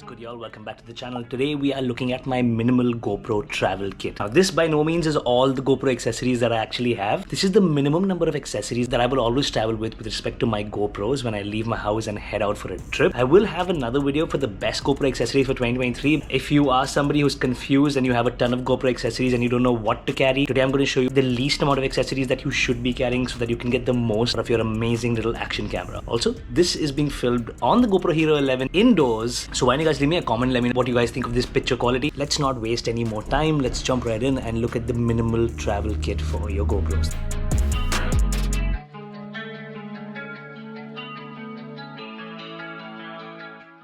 What's good, y'all? Welcome back to the channel. Today we are looking at my minimal GoPro travel kit. Now this by no means is all the GoPro accessories that I actually have. This is the minimum number of accessories that I will always travel with respect to my GoPros when I leave my house and head out for a trip. I will have another video for the best GoPro accessories for 2023. If you are somebody who's confused and you have a ton of GoPro accessories and you don't know what to carry, today I'm going to show you the least amount of accessories that you should be carrying so that you can get the most out of your amazing little action camera. Also, this is being filmed on the GoPro Hero 11 indoors. So why don't you guys leave me a comment, let me know what you guys think of this picture quality. Let's not waste any more time. Let's jump right in and look at the minimal travel kit for your GoPros.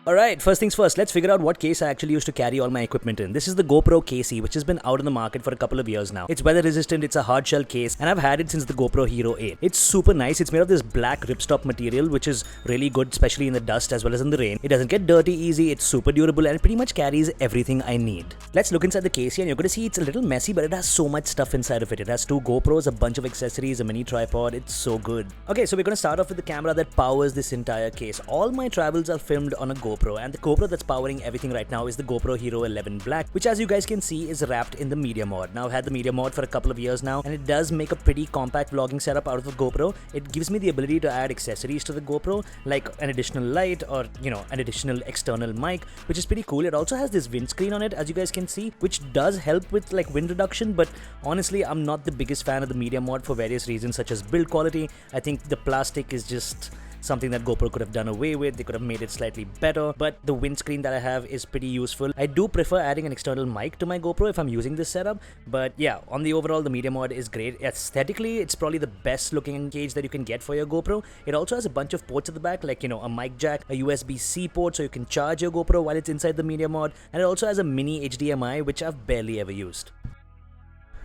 Alright, first things first, let's figure out what case I actually used to carry all my equipment in. This is the GoPro KC, which has been out in the market for a couple of years now. It's weather resistant, it's a hard shell case, and I've had it since the GoPro Hero 8. It's super nice. It's made of this black ripstop material, which is really good, especially in the dust as well as in the rain. It doesn't get dirty easy, it's super durable, and it pretty much carries everything I need. Let's look inside the case here, and you're going to see it's a little messy, but it has so much stuff inside of it. It has two GoPros, a bunch of accessories, a mini tripod. It's so good. Okay, so we're going to start off with the camera that powers this entire case. All my travels are filmed on a GoPro, and the GoPro that's powering everything right now is the GoPro Hero 11 Black, which as you guys can see is wrapped in the media mod. Now I've had the media mod for a couple of years now, and it does make a pretty compact vlogging setup out of the GoPro. It gives me the ability to add accessories to the GoPro, like an additional light or an additional external mic, which is pretty cool. It also has this windscreen on it, as you guys can see, which does help with like wind reduction, but honestly I'm not the biggest fan of the media mod for various reasons, such as build quality. I think the plastic is just something that GoPro could have done away with. They could have made it slightly better, but the windscreen that I have is pretty useful. I do prefer adding an external mic to my GoPro if I'm using this setup, but yeah, on the overall, the media mod is great. Aesthetically, it's probably the best looking cage that you can get for your GoPro. It also has a bunch of ports at the back, like a mic jack, a USB-C port so you can charge your GoPro while it's inside the media mod, and it also has a mini HDMI, which I've barely ever used.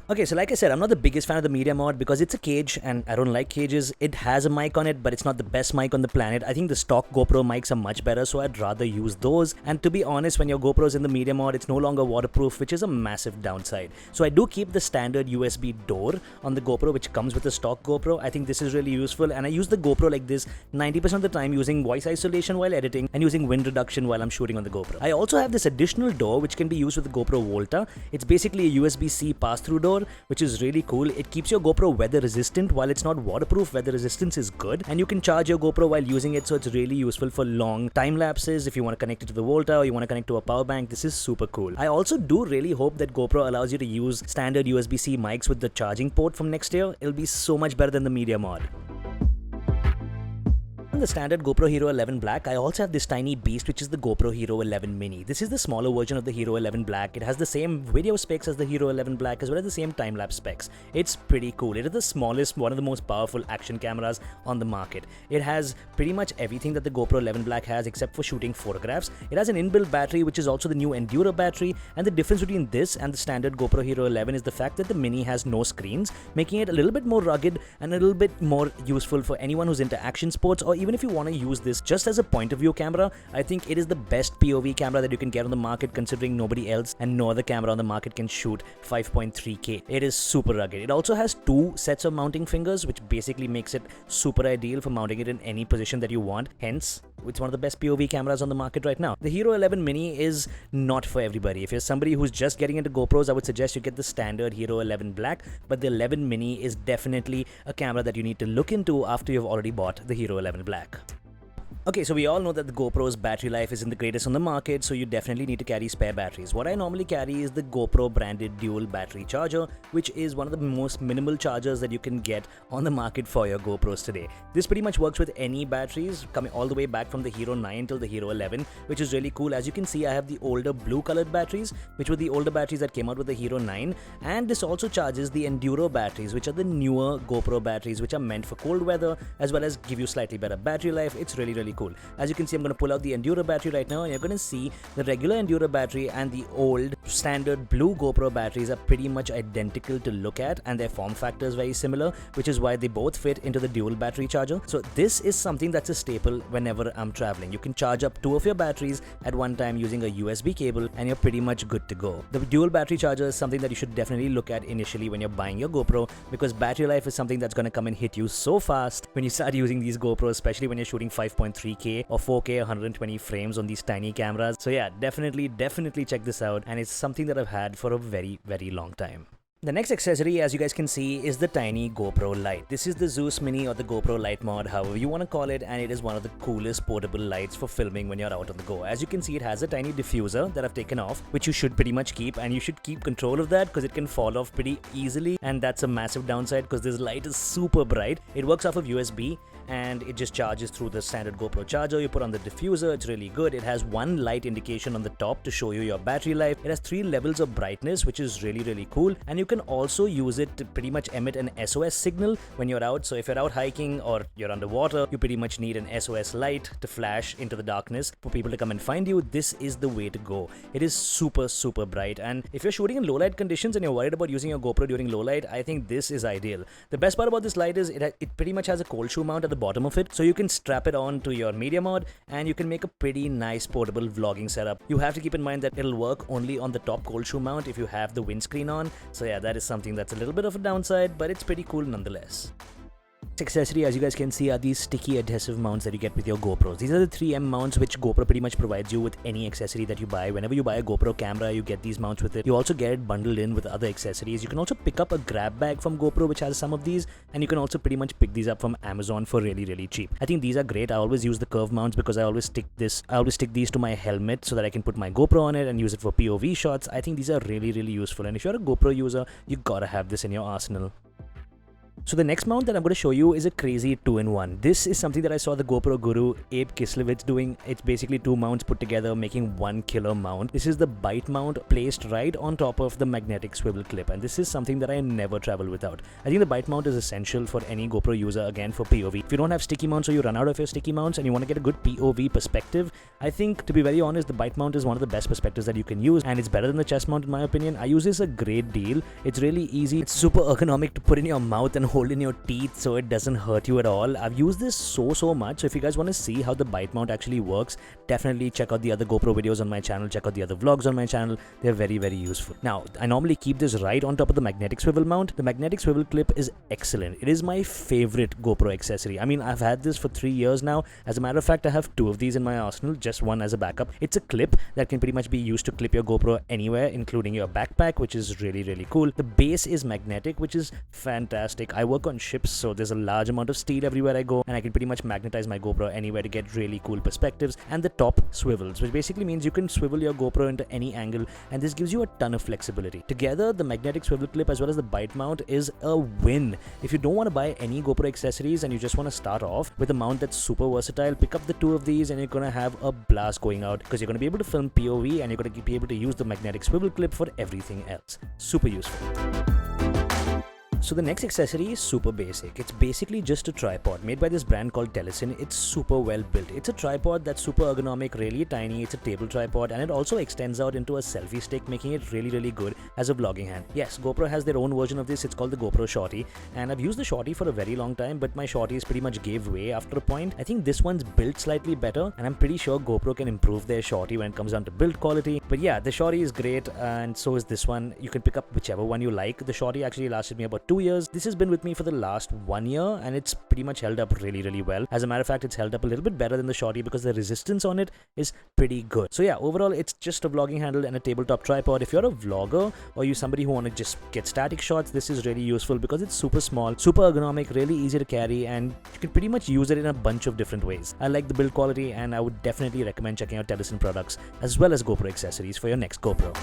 Okay, so like I said, I'm not the biggest fan of the media mod because it's a cage and I don't like cages. It has a mic on it, but it's not the best mic on the planet. I think the stock GoPro mics are much better, so I'd rather use those. And to be honest, when your GoPro's in the media mod, it's no longer waterproof, which is a massive downside. So I do keep the standard USB door on the GoPro, which comes with the stock GoPro. I think this is really useful, and I use the GoPro like this 90% of the time, using voice isolation while editing and using wind reduction while I'm shooting on the GoPro. I also have this additional door which can be used with the GoPro VOLTA. It's basically a USB-C pass-through door, which is really cool. It keeps your GoPro weather resistant. While it's not waterproof, weather resistance is good, and you can charge your GoPro while using it, so it's really useful for long time lapses. If you want to connect it to the VOLTA or you want to connect to a power bank, this is super cool. I also do really hope that GoPro allows you to use standard USB-C mics with the charging port from next year. It'll be so much better than the media mod. On the standard GoPro Hero 11 Black, I also have this tiny beast, which is the GoPro Hero 11 Mini. This is the smaller version of the Hero 11 Black. It has the same video specs as the Hero 11 Black, as well as the same time-lapse specs. It's pretty cool. It is the smallest, one of the most powerful action cameras on the market. It has pretty much everything that the GoPro 11 Black has except for shooting photographs. It has an inbuilt battery, which is also the new Enduro battery, and the difference between this and the standard GoPro Hero 11 is the fact that the Mini has no screens, making it a little bit more rugged and a little bit more useful for anyone who's into action sports, or even if you want to use this just as a point of view camera. I think it is the best POV camera that you can get on the market, considering nobody else and no other camera on the market can shoot 5.3K. It is super rugged. It also has two sets of mounting fingers, which basically makes it super ideal for mounting it in any position that you want. Hence, it's one of the best POV cameras on the market right now. The Hero 11 Mini is not for everybody. If you're somebody who's just getting into GoPros, I would suggest you get the standard Hero 11 Black, but the 11 Mini is definitely a camera that you need to look into after you've already bought the Hero 11 Black. Okay, so we all know that the GoPro's battery life isn't the greatest on the market, so you definitely need to carry spare batteries. What I normally carry is the GoPro branded dual battery charger, which is one of the most minimal chargers that you can get on the market for your GoPros today. This pretty much works with any batteries, coming all the way back from the Hero 9 till the Hero 11, which is really cool. As you can see, I have the older blue colored batteries, which were the older batteries that came out with the Hero 9, and this also charges the Enduro batteries, which are the newer GoPro batteries, which are meant for cold weather, as well as give you slightly better battery life. It's really cool. As you can see, I'm going to pull out the Enduro battery right now, and you're going to see the regular Enduro battery and the old standard blue GoPro batteries are pretty much identical to look at, and their form factor is very similar, which is why they both fit into the dual battery charger. So this is something that's a staple whenever I'm traveling. You can charge up two of your batteries at one time using a USB cable, and you're pretty much good to go. The dual battery charger is something that you should definitely look at initially when you're buying your GoPro, because battery life is something that's going to come and hit you so fast when you start using these GoPros, especially when you're shooting 5.3 3K or 4K 120 frames on these tiny cameras. So yeah, definitely check this out, and it's something that I've had for a very long time. The next accessory, as you guys can see, is the tiny GoPro light. This is the ZEUS Mini or the GoPro Light mod, however you want to call it, and it is one of the coolest portable lights for filming when you're out on the go. As you can see, it has a tiny diffuser that I've taken off, which you should pretty much keep, and you should keep control of that because it can fall off pretty easily, and that's a massive downside because this light is super bright. It works off of USB, and it just charges through the standard GoPro charger. You put on the diffuser, it's really good. It has one light indication on the top to show you your battery life. It has 3 levels of brightness, which is really cool, and you can also use it to pretty much emit an SOS signal when you're out. So if you're out hiking or you're underwater, you pretty much need an SOS light to flash into the darkness for people to come and find you. This is the way to go. It is super bright, and if you're shooting in low light conditions and you're worried about using your GoPro during low light, I think this is ideal. The best part about this light is it pretty much has a cold shoe mount at the bottom of it, so you can strap it on to your media mod and you can make a pretty nice portable vlogging setup. You have to keep in mind that it'll work only on the top cold shoe mount if you have the windscreen on. So yeah, that is something that's a little bit of a downside, but it's pretty cool nonetheless. This accessory, as you guys can see, are these sticky adhesive mounts that you get with your GoPros. These are the 3M mounts which GoPro pretty much provides you with any accessory that you buy. Whenever you buy a GoPro camera, you get these mounts with it. You also get it bundled in with other accessories. You can also pick up a grab bag from GoPro which has some of these, and you can also pretty much pick these up from Amazon for really cheap. I think these are great. I always use the curve mounts because I always stick these to my helmet so that I can put my GoPro on it and use it for POV shots. I think these are really useful, and if you're a GoPro user, you gotta have this in your arsenal. So the next mount that I'm going to show you is a crazy 2-in-1. This is something that I saw the GoPro guru Abe Kislevitz doing. It's basically 2 mounts put together making one killer mount. This is the bite mount placed right on top of the magnetic swivel clip, and this is something that I never travel without. I think the bite mount is essential for any GoPro user, again for POV. If you don't have sticky mounts or you run out of your sticky mounts and you want to get a good POV perspective, I think, to be very honest, the bite mount is one of the best perspectives that you can use, and it's better than the chest mount in my opinion. I use this a great deal. It's really easy. It's super ergonomic to put in your mouth and hold in your teeth so it doesn't hurt you at all. I've used this so much, so if you guys want to see how the bite mount actually works, definitely check out the other GoPro videos on my channel, check out the other vlogs on my channel. They're very useful. Now, I normally keep this right on top of the magnetic swivel mount. The magnetic swivel clip is excellent. It is my favorite GoPro accessory. I mean, I've had this for 3 years now. As a matter of fact, I have 2 of these in my arsenal, just one as a backup. It's a clip that can pretty much be used to clip your GoPro anywhere, including your backpack, which is really cool. The base is magnetic, which is fantastic. I work on ships, so there's a large amount of steel everywhere I go, and I can pretty much magnetize my GoPro anywhere to get really cool perspectives. And the top swivels, which basically means you can swivel your GoPro into any angle, and this gives you a ton of flexibility. Together, the magnetic swivel clip as well as the bite mount is a win. If you don't want to buy any GoPro accessories and you just want to start off with a mount that's super versatile, pick up the 2 of these and you're going to have a blast going out, because you're going to be able to film POV and you're going to be able to use the magnetic swivel clip for everything else. Super useful. So the next accessory is super basic. It's basically just a tripod made by this brand called TELESIN. It's super well built. It's a tripod that's super ergonomic, really tiny. It's a table tripod, and it also extends out into a selfie stick, making it really good as a vlogging hand. Yes, GoPro has their own version of this. It's called the GoPro Shorty, and I've used the Shorty for a very long time, but my Shorties pretty much gave way after a point. I think this one's built slightly better, and I'm pretty sure GoPro can improve their Shorty when it comes down to build quality. But yeah, the Shorty is great, and so is this one. You can pick up whichever one you like. The Shorty actually lasted me about 2 years. This has been with me for the last 1 year, and it's pretty much held up really well. As a matter of fact, it's held up a little bit better than the Shorty because the resistance on it is pretty good. So yeah, overall, it's just a vlogging handle and a tabletop tripod. If you're a vlogger or you're somebody who want to just get static shots, this is really useful because it's super small, super ergonomic, really easy to carry, and you can pretty much use it in a bunch of different ways. I like the build quality, and I would definitely recommend checking out TELESIN products as well as GoPro accessories for your next GoPro.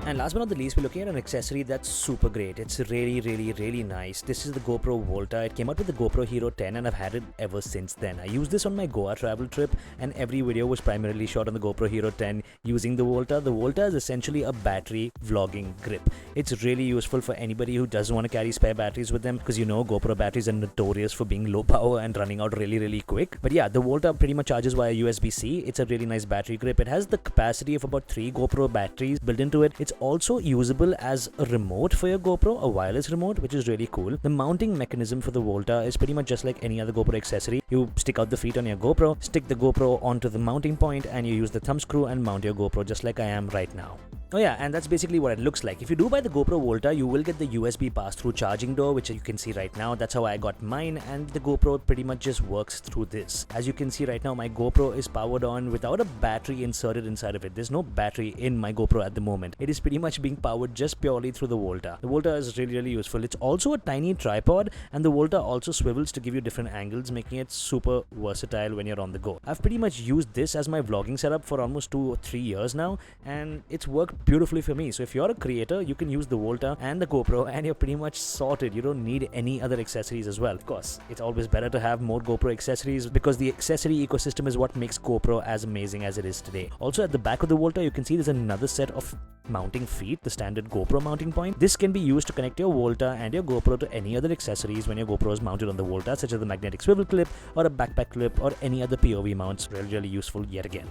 And last but not the least, we're looking at an accessory that's super great. It's really nice. This is the GoPro VOLTA. It came out with the GoPro Hero 10, and I've had it ever since then. I used this on my Goa travel trip, and every video was primarily shot on the GoPro Hero 10 using the VOLTA. The VOLTA is essentially a battery vlogging grip. It's really useful for anybody who doesn't want to carry spare batteries with them, because you know GoPro batteries are notorious for being low power and running out really quick. But yeah, the VOLTA pretty much charges via USB-C. It's a really nice battery grip. It has the capacity of about 3 GoPro batteries built into it. It's also usable as a remote for your GoPro, a wireless remote, which is really cool. The mounting mechanism for the VOLTA is pretty much just like any other GoPro accessory. You stick out the feet on your GoPro, stick the GoPro onto the mounting point, and you use the thumb screw and mount your GoPro just like I am right now. Oh yeah, and that's basically what it looks like. If you do buy the GoPro VOLTA, you will get the USB pass-through charging door, which you can see right now. That's how I got mine, and the GoPro pretty much just works through this. As you can see right now, my GoPro is powered on without a battery inserted inside of it. There's no battery in my GoPro at the moment. It is pretty much being powered just purely through the VOLTA. The VOLTA is really useful. It's also a tiny tripod, and the VOLTA also swivels to give you different angles, making it super versatile when you're on the go. I've pretty much used this as my vlogging setup for almost 2 or 3 years now, and it's worked beautifully for me. So if you're a creator, you can use the VOLTA and the GoPro and you're pretty much sorted. You don't need any other accessories as well. Of course, it's always better to have more GoPro accessories because the accessory ecosystem is what makes GoPro as amazing as it is today. Also, at the back of the VOLTA, you can see there's another set of mounting feet, the standard GoPro mounting point. This can be used to connect your VOLTA and your GoPro to any other accessories when your GoPro is mounted on the VOLTA, such as the magnetic swivel clip or a backpack clip or any other POV mounts. Really useful yet again.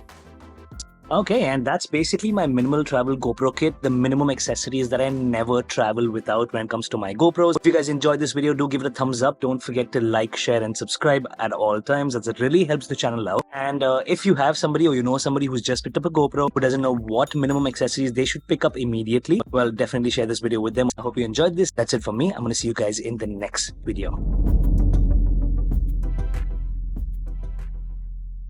Okay, and that's basically my minimal travel GoPro kit, the minimum accessories that I never travel without when it comes to my GoPros. If you guys enjoyed this video, do give it a thumbs up. Don't forget to like, share, and subscribe at all times, as it really helps the channel out. And if you have somebody or you know somebody who's just picked up a GoPro who doesn't know what minimum accessories they should pick up immediately, well, definitely share this video with them. I hope you enjoyed this. That's it from me. I'm going to see you guys in the next video.